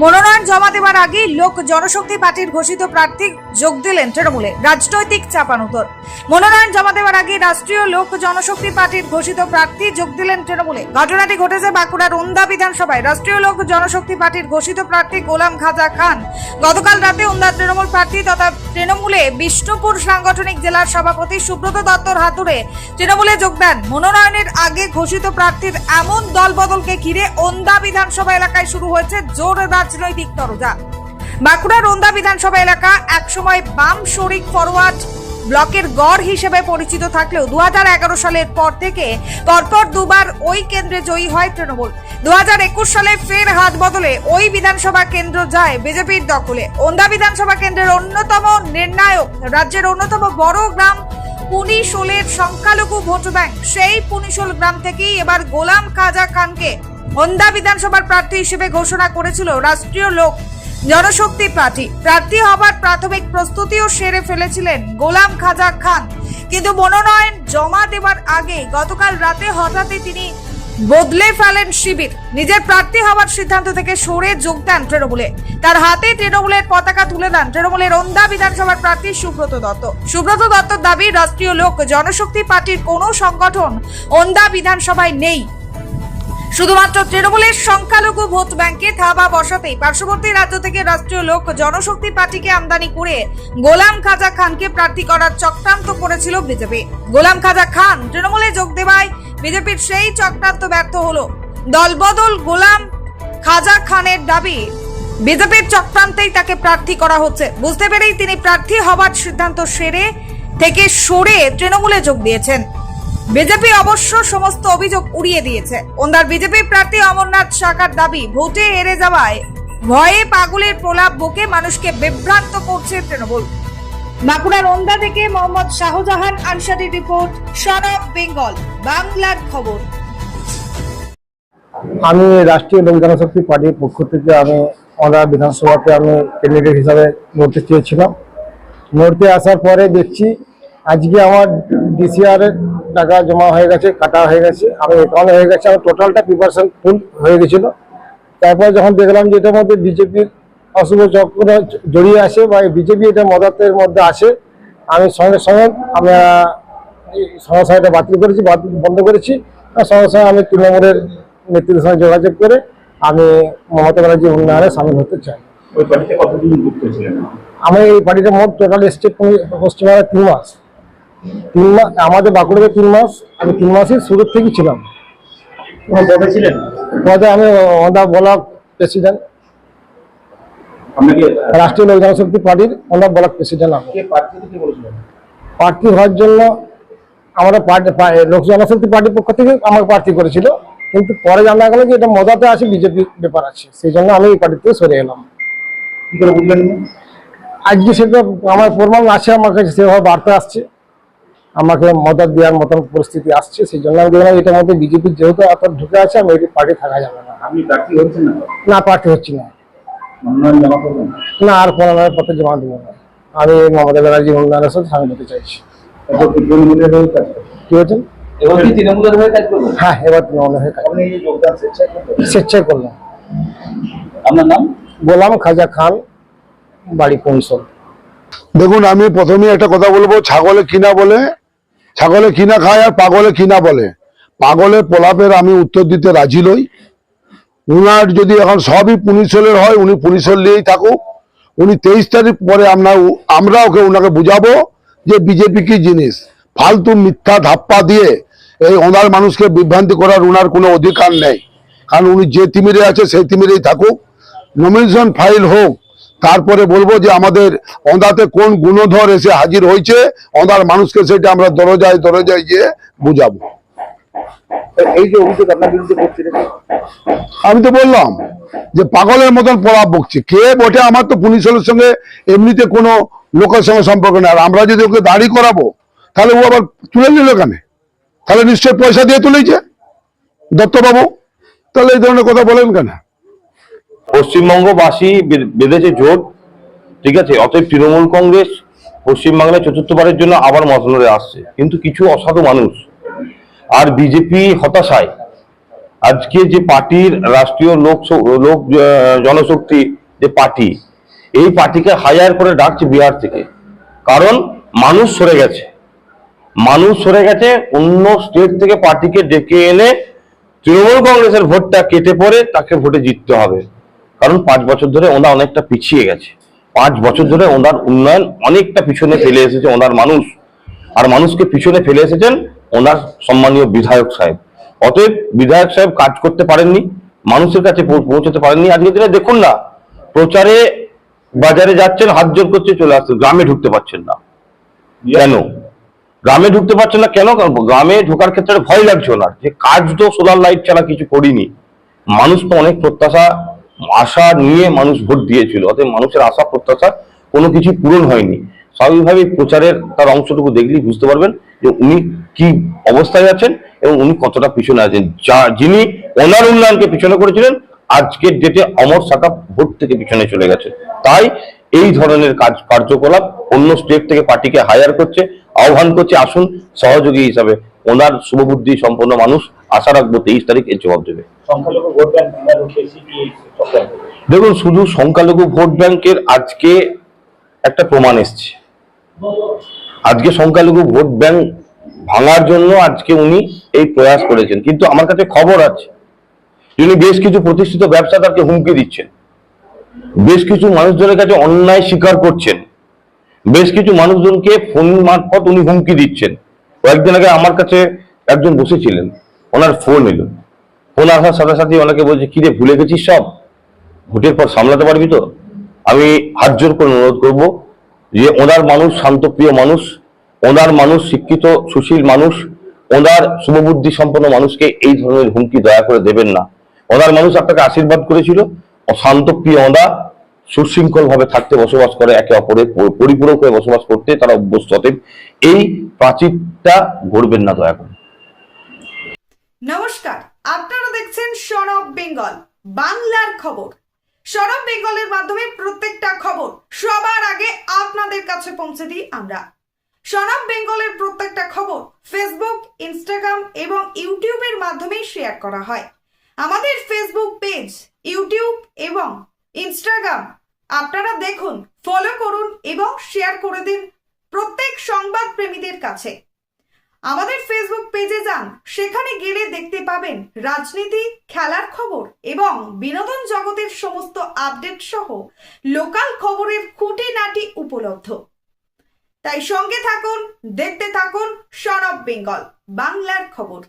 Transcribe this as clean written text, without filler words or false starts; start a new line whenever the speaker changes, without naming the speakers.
মনোনয়ন জমা দেওয়ার আগে লোক জনশক্তি পার্টির ঘোষিত প্রার্থী যোগ দিলেন তৃণমূলে, রাজনৈতিক চাপানোতর। মনোনয়ন জমা দেওয়ার আগে রাষ্ট্রীয় লোক জনশক্তি পার্টির ঘোষিত প্রার্থী যোগ দিলেন তৃণমূলে। ঘটনাটি ঘটেছে বাঁকুড়ার ওন্দা বিধানসভায়। রাষ্ট্রীয় লোক জনশক্তি পার্টির ঘোষিত প্রার্থী গোলাম খাজা খান গতকাল রাতে ওন্দা তৃণমূল প্রার্থী তথা তৃণমূলে বিষ্ণুপুর সাংগঠনিক জেলার সভাপতি সুব্রত দত্তর হাতুড়ে তৃণমূলে যোগ দেন। মনোনয়নের আগে ঘোষিত প্রার্থীর এমন দলবদলকে ঘিরে ওন্দা বিধানসভা এলাকায় শুরু হয়েছে জোর রাজনৈতিক তরজা। বাঁকুড়ার ওন্দা বিধানসভা এলাকা একসময় বাম শরিক ফরওয়ার্ড ব্লকের গড় হিসেবে পরিচিত থাকলেও 2011 সালের পর থেকে পরপর দুবার ওই কেন্দ্রে জয়ী হয় তৃণমূল। 2021 সালে ফের হাত বদলে ওই বিধানসভা কেন্দ্র যায় বিজেপির দখলে। ওন্দা বিধানসভা কেন্দ্রের অন্যতম নির্ণায়ক, রাজ্যের অন্যতম বড় গ্রাম পুনিশোলের সংখ্যালঘু ভোট ব্যাংক, সেই পুনিশোল গ্রাম থেকেই এবার গোলাম খাজা খানকে ওন্দা বিধানসভার প্রার্থী হিসেবে ঘোষণা করেছিল রাষ্ট্রীয় লোক জনশক্তি পার্টি। প্রার্থী হবার প্রাথমিক প্রস্তুতিও সেরে ফেলেছিলেন গোলাম খাজা খান, কিন্তু মনোনয়ন জমা দেওয়ার আগে গতকাল রাতে হঠাৎই তিনি বদলে ফেলেন শিবির। নিজের প্রার্থী হওয়ার সিদ্ধান্ত থেকে সরে যোগ দেন তৃণমূলে। তার হাতে তৃণমূলের পতাকা তুলে দেন তৃণমূলের ওন্দা বিধানসভার প্রার্থী সুব্রত দত্ত। সুব্রত দত্তর দাবি, রাষ্ট্রীয় লোক জনশক্তি পার্টির কোনো সংগঠন ওন্দা বিধানসভায় নেই, শুধুমাত্র তৃণমূলের সংখ্যালঘু ভোট ব্যাংকে থাবা বসাতেই পার্শ্ববর্তী রাজ্য থেকে রাষ্ট্রীয় লোক জনশক্তি পার্টিকে আমদানি করে গোলাম খাজা খানকে প্রার্থী করার চক্রান্ত করেছিল বিজেপি। গোলাম খাজা খান তৃণমূলে যোগ দেওয়ায় বিজেপির সেই চক্রান্ত ব্যর্থ হলো। দলবদল গোলাম খাজা খানের দাবি, বিজেপির চক্রান্তেই তাকে প্রার্থী করা হচ্ছে। বুঝতে পেরেই তিনি প্রার্থী হবার সিদ্ধান্ত সরে তৃণমূলে যোগ দিয়েছেন। বিজেপি অবশ্য সমস্ত অভিযোগ উড়িয়ে দিয়েছে। ওন্দার বিজেপি প্রার্থী অমরনাথ শাখার দাবি, ভোটে হেরে যাওয়ায় ভয়ে পাগলের প্রলাপ বকে মানুষকে বিভ্রান্ত করছে তৃণমূল। বাঁকুড়ার ওন্দা থেকে Mohammad Shahjahan Ansari report, son of Bengal, বাংলার খবর।
আমি রাষ্ট্রীয় লোক জনশক্তি পার্টির পক্ষ থেকে আমি ওন্দা বিধানসভাতে আমি ক্যান্ডিডেট হিসাবে লড়তে চেয়েছিলাম। লড়তে আসার পরে দেখছি আজকে আমার ডিসিআর এর টাকা জমা হয়ে গেছে, কাটা হয়ে গেছে, আমার অ্যাকাউন্ট হয়ে গেছে, আমার টোটালটা প্রিপারেশন ফুল হয়ে গেছিল। তারপর যখন দেখলাম যে এটার মধ্যে বিজেপির অশুভ চক্র জড়িয়ে আছে বা বিজেপি এটা মদতের মধ্যে আছে, আমি সঙ্গে সঙ্গে আমরা সমস্যাটা বাতিল করেছি, বন্ধ করেছি। সঙ্গে সঙ্গে আমি তৃণমূলের নেতৃত্বের সঙ্গে যোগাযোগ করে আমি মমতা ব্যানার্জি উন্নয়নে সামিল হতে চাই।
ওই পার্টিতে কতদিন যুক্ত ছিলেন?
আমি এই পার্টিতে মোট টোটাল এসছে পশ্চিমবঙ্গে 3 মাস। আমাদের বাঁকুড়াতে 3 মাস, আমি 3 মাসই শুরুর থেকেই ছিলাম।
পদে ছিলেন?
পদে আমি ওন্দা ব্লক প্রেসিডেন্ট, রাষ্ট্রীয় লোক জনশক্তি পার্টির ওন্দা ব্লক প্রেসিডেন্ট। প্রার্থী হওয়ার জন্য আমরা লোক জনশক্তি পার্টির পক্ষ থেকে আমাকে প্রার্থী করেছিল, কিন্তু পরে জানা গেল যে এটা মদাতে আছে, বিজেপির ব্যাপার আছে, সেই জন্য আমি এই পার্টি থেকে সরে এলাম।
কি করে বুঝলেন?
আজকে সেটা আমার প্রমাণ আছে, আমার কাছে সেভাবে বার্তা আসছে, আমাকে মদত দেওয়ার মতন পরিস্থিতি আসছে, সেই জন্য আমি দেখলাম এটার মধ্যে বিজেপির যেহেতু আপনার ঢুকে আছে, আমি এই পার্টি থাকা যাবে না।
আপনি প্রার্থী হচ্ছেন না?
না, প্রার্থী হচ্ছি না।
মনোনয়ন জমা করবেন
না, আর মনোনয়ন পত্র জমা দেবো না। আমি মমতা ব্যানার্জি উন্নয়নের সাথে সামিল হতে চাইছি।
তৃণমূলের হয়ে কাজ করবেন?
কি বলছেন?
এবার কি তৃণমূলের হয়ে কাজ করবেন?
হ্যাঁ, এবার তৃণমূলের হয়ে কাজ।
আপনি এই যোগদান
স্বেচ্ছায় করলাম।
আপনার নাম?
গোলাম খাজা খান, বাড়ি পুনিশোল।
দেখুন, আমি প্রথমে একটা কথা বলবো, ছাগলে কিনা খায় আর পাগলে কিনা বলে। পাগলের প্রলাপের আমি উত্তর দিতে রাজি নই। উনার যদি এখন সবই পুনিশোলের হয়, উনি পুনিশোল নিয়েই থাকুক। উনি 23 তারিখ পরে আমরা ওনাকে বুঝাবো যে বিজেপি কি জিনিস। ফালতু মিথ্যা ধাপ্পা দিয়ে এই ওনার মানুষকে বিভ্রান্তি করার উনার কোনো অধিকার নেই। কারণ উনি যে তিমিরে আছে সেই তিমিরেই থাকুক। নমিনেশন ফাইল হোক, তারপরে বলবো যে আমাদের ওন্দাতে কোন গুণধর এসে হাজির হয়েছে, ওন্দার মানুষকে সেটা আমরা দরজায় গিয়ে বুঝাবো।
এই যে অভিযোগ আপনার বিরুদ্ধে করছিলেন,
আমি তো বললাম যে পাগলের মতন প্রলাপ বকছে। কে বটে? আমার তো পুলিশের সঙ্গে এমনিতে কোনো লোকের সঙ্গে সম্পর্ক নেই। আর আমরা যদি ওকে দাঁড়ি করাবো, তাহলে ও আবার তুলে নিল কেন? তাহলে নিশ্চয় পয়সা দিয়ে তুলেছে দত্তবাবু, তাহলে এই ধরনের কথা বলেন কেন?
পশ্চিমবঙ্গবাসী বেঁধেছে জোট, ঠিক আছে? অতএব তৃণমূল কংগ্রেস পশ্চিমবাংলায় চতুর্থবারের জন্য আবার মতলবে আসছে। কিন্তু কিছু অসাধু মানুষ আর বিজেপি হতাশায় আজকে যে পার্টির রাষ্ট্রীয় লোক জনশক্তি যে পার্টি, এই পার্টিকে হায়ার করে ডাকছে বিহার থেকে। কারণ মানুষ সরে গেছে, অন্য স্টেট থেকে পার্টিকে ডেকে এনে তৃণমূল কংগ্রেসের ভোটটা কেটে পড়ে তাকে ভোটে জিততে হবে। কারণ 5 বছর ধরে ওনার অনেকটা পিছিয়ে গেছে, 5 বছর ধরে ওনার উন্নয়ন অনেকটা পিছনে ফেলে এসেছে ওনার মানুষ, আর মানুষকে পিছনে ফেলে এসেছেন ওনার সম্মানীয় বিধায়ক সাহেব। অতএব বিধায়ক সাহেব কাজ করতে পারেননি, মানুষের কাছে পৌঁছতে পারেননি। আজকের দিনে দেখুন না, প্রচারে বাজারে যাচ্ছেন, হাত জোর করছে চলে আসছে, গ্রামে ঢুকতে পারছেন না। কেন গ্রামে ঢুকতে পারছেন না? কেন? কারণ গ্রামে ঢোকার ক্ষেত্রে ভয় লাগছে ওনার, যে কাজ তো সোলার লাইট ছাড়া কিছু করিনি। মানুষ তো অনেক প্রত্যাশা আশা নিয়ে মানুষ ভোট দিয়েছিল, অতএব মানুষের আশা প্রত্যাশা কোনো কিছু পূরণ হয়নি। স্বাভাবিকভাবে প্রচারের তার অংশটুকু দেখলেই বুঝতে পারবেন যে উনি কি অবস্থায় আছেন এবং উনি কতটা পিছনে আছেন। যিনি ওনার উন্নয়নকে পিছনে করেছিলেন, আজকের ডেটে অমর সাকা ভোট থেকে পিছনে চলে গেছে। তাই এই ধরনের কার্যকলাপ অন্য স্টেট থেকে পার্টিকে হায়ার করছে, আহ্বান করছে আসুন সহযোগী হিসাবে। ওনার শুভবুদ্ধি সম্পন্ন মানুষ, আশা রাখবো 23 তারিখ এর জবাব দেবে।
সংখ্যালঘু ভোট ব্যাংক বেশি কি চক্রান্ত?
দেখুন, শুধু সংখ্যালঘু ভোট ব্যাংকের আজকে একটা প্রমাণ এসছে। আজকে সংখ্যালঘু ভোট ব্যাংক ভাঙার জন্য আজকে উনি এই প্রয়াস করেছেন, কিন্তু আমার কাছে খবর আছে যিনি বেশ কিছু প্রতিষ্ঠিত ব্যবসাদারকে হুমকি দিচ্ছেন, বেশ কিছু মানুষজনের কাছে অন্যায় স্বীকার করছেন, বেশ কিছু মানুষজনকে ফোন মারফত উনি হুমকি দিচ্ছেন। কয়েকদিন আগে আমার কাছে একজন বসেছিলেন, ওনার ফোন এলো, ফোন আসার সাথে সাথে ওনাকে বলছে কিরে ভুলে গেছিস সব, ভোটের পর সামলাতে পারবি তো? আমি হাত জোর করে অনুরোধ করবো যে ওনার মানুষ শান্তপ্রিয় মানুষ, ওনার মানুষ শিক্ষিত সুশীল মানুষ, ওনার শুভবুদ্ধি সম্পন্ন মানুষকে এই ধরনের হুমকি দয়া করে দেবেন না। ওনার মানুষ আপনাকে আশীর্বাদ করেছিল, শান্তপ্রিয় ওনার সুশৃঙ্খল ভাবে থাকতে বসবাস করে, একে অপরের পরিপূরক হয়ে বসবাস করতে তারা অভ্যস্ত। অতএব এই প্রাচীরটা গড়বেন না দয়া করে।
নমস্কার, আপনারা দেখছেন সন অফ বেঙ্গল বাংলার খবর। সন অফ বেঙ্গলের মাধ্যমে প্রত্যেকটা খবর সবার আগে আপনাদের কাছে পৌঁছে দিই আমরা। সন অফ বেঙ্গলের প্রত্যেকটা খবর ফেসবুক, ইনস্টাগ্রাম এবং ইউটিউবের মাধ্যমে শেয়ার করা হয়। আমাদের ফেসবুক পেজ, ইউটিউব এবং ইনস্টাগ্রাম আপনারা দেখুন, ফলো করুন এবং শেয়ার করে দিন প্রত্যেক সংবাদ প্রেমীদের কাছে। আমাদের ফেসবুক পেজে যান, সেখানে গেলে দেখতে পাবেন রাজনীতি, খেলার খবর এবং বিনোদন জগতের সমস্ত আপডেট সহ লোকাল খবরের খুঁটিনাটি উপলব্ধ। তাই সঙ্গে থাকুন, দেখতে থাকুন সন অফ বেঙ্গল বাংলার খবর।